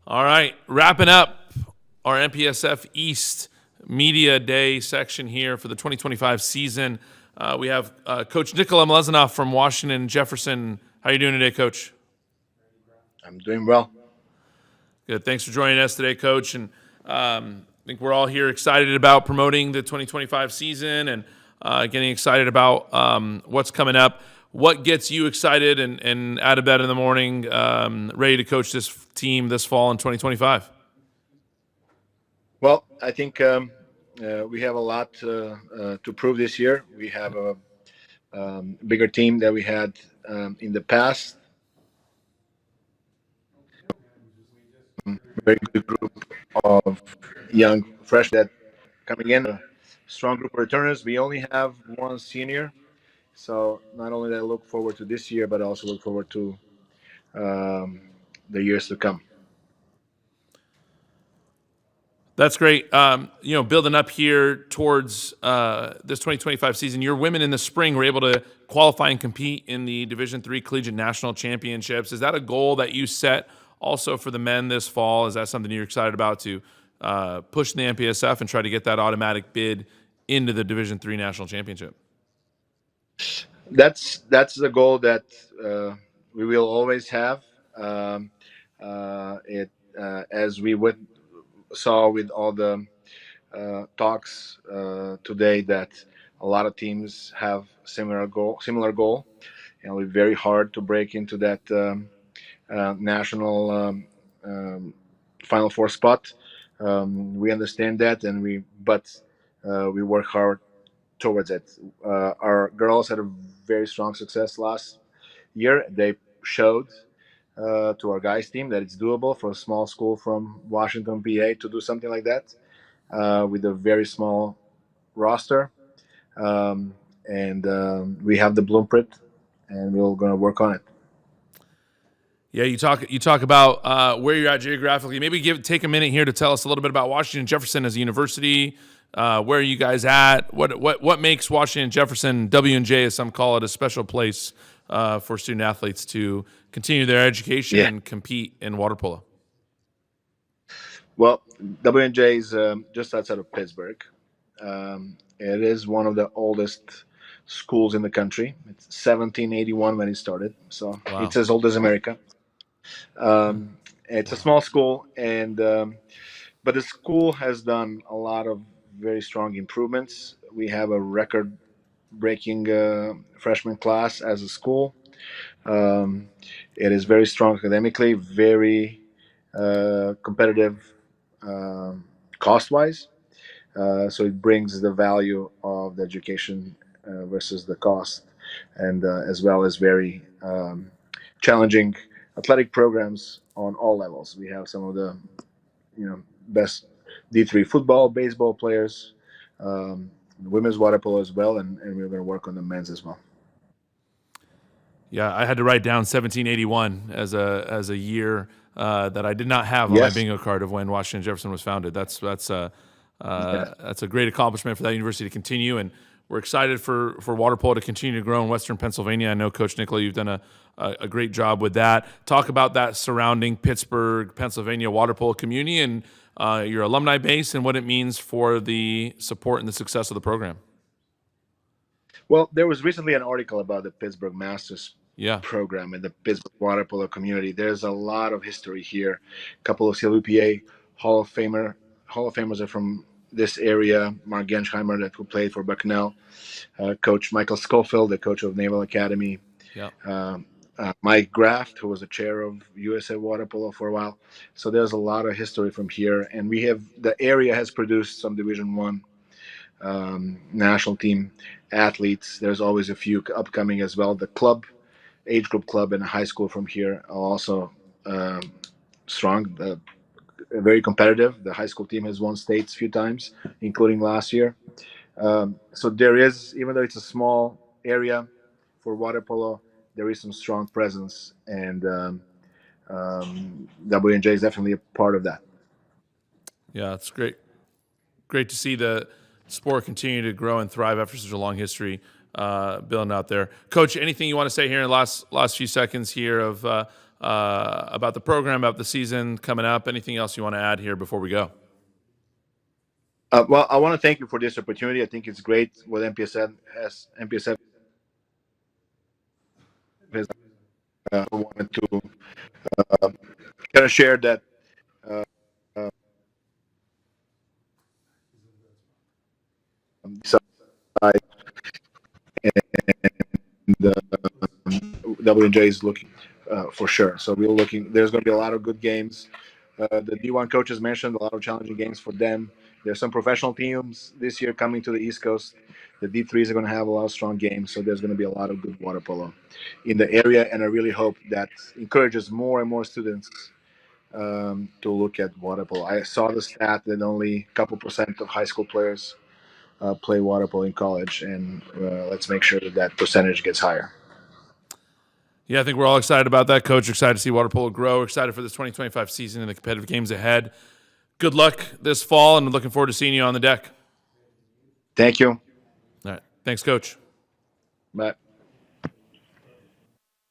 All right, wrapping up our MPSF East Media Day section here for the 2025 season. We have Coach Nikola Malezanov from Washington Jefferson. How are you doing today, Coach? I'm doing well. Good. Thanks for joining us today, Coach. And I think we're all here excited about promoting the 2025 season and getting excited about what's coming up. What gets you excited and out of bed in the morning, ready to coach this team this fall in 2025? Well, I think we have a lot to prove this year. We have a bigger team than we had in the past. Very good group of young freshmen that coming in. A strong group of returners. We only have one senior, so not only do I look forward to this year, but also look forward to the years to come. That's great. Building up here towards this 2025 season, your women in the spring were able to qualify and compete in the Division III Collegiate National Championships. Is that a goal that you set also for the men this fall? Is that something you're excited about to push the MPSF and try to get that automatic bid into the Division III National Championship? That's the goal that we will always have. As we saw with all the talks today, that a lot of teams have similar goal, and we're very hard to break into that national Final Four spot. We understand that, but we work hard towards it. Our girls had a very strong success last year. They showed to our guys team that it's doable for a small school from Washington, PA, to do something like that with a very small roster. We have the blueprint, and we're going to work on it. Yeah, you talk about where you're at geographically. Maybe take a minute here to tell us a little bit about Washington Jefferson as a university. Where are you guys at? What makes Washington Jefferson, W&J as some call it, a special place for student athletes to continue their education and compete in water polo? Well, W&J is just outside of Pittsburgh. It is one of the oldest schools in the country. It's 1781 when it started, so wow. It's as old as America. It's a small school, but the school has done a lot of very strong improvements. We have a record-breaking freshman class as a school. It is very strong academically, very competitive cost-wise. So it brings the value of the education versus the cost, and as well as very challenging athletic programs on all levels. We have some of the best D3 football, baseball players, women's water polo as well, and we're going to work on the men's as well. Yeah, I had to write down 1781 as a year that I did not have on my bingo card of when Washington Jefferson was founded. That's a great accomplishment for that university to continue, and we're excited for water polo to continue to grow in Western Pennsylvania. I know, Coach Nikola, you've done a great job with that. Talk about that surrounding Pittsburgh, Pennsylvania water polo community and your alumni base and what it means for the support and the success of the program. Well, there was recently an article about the Pittsburgh Masters program and the Pittsburgh water polo community. There's a lot of history here. A couple of CLUPA Hall of Famers are from this area. Mark Gensheimer, who played for Bucknell, Coach Michael Schofield, the coach of Naval Academy, Mike Graft, who was the chair of USA Water Polo for a while. So there's a lot of history from here, and the area has produced some Division I national team athletes. There's always a few upcoming as well. The club, age group club, and high school from here are also strong. Very competitive. The high school team has won states a few times, including last year. So there is, even though it's a small area for water polo, there is some strong presence, and W&J is definitely a part of that. Yeah, it's great. Great to see the sport continue to grow and thrive after such a long history building out there. Coach, anything you want to say here in the last few seconds here of about the program, about the season coming up. Anything else you want to add here before we go? Well, I want to thank you for this opportunity. I think it's great what MPSF has wanted to kind of share that side, and WNJ is looking for sure. So we're looking. There's going to be a lot of good games. The D1 coaches mentioned a lot of challenging games for them. There's some professional teams this year coming to the East Coast. The D3s are going to have a lot of strong games, so there's going to be a lot of good water polo in the area, and I really hope that encourages more and more students to look at water polo. I saw the stat that only a couple percent of high school players play water polo in college, and let's make sure that that percentage gets higher. Yeah, I think we're all excited about that, Coach. Excited to see water polo grow. Excited for this 2025 season and the competitive games ahead. Good luck this fall, and looking forward to seeing you on the deck. Thank you. All right. Thanks, Coach. Bye.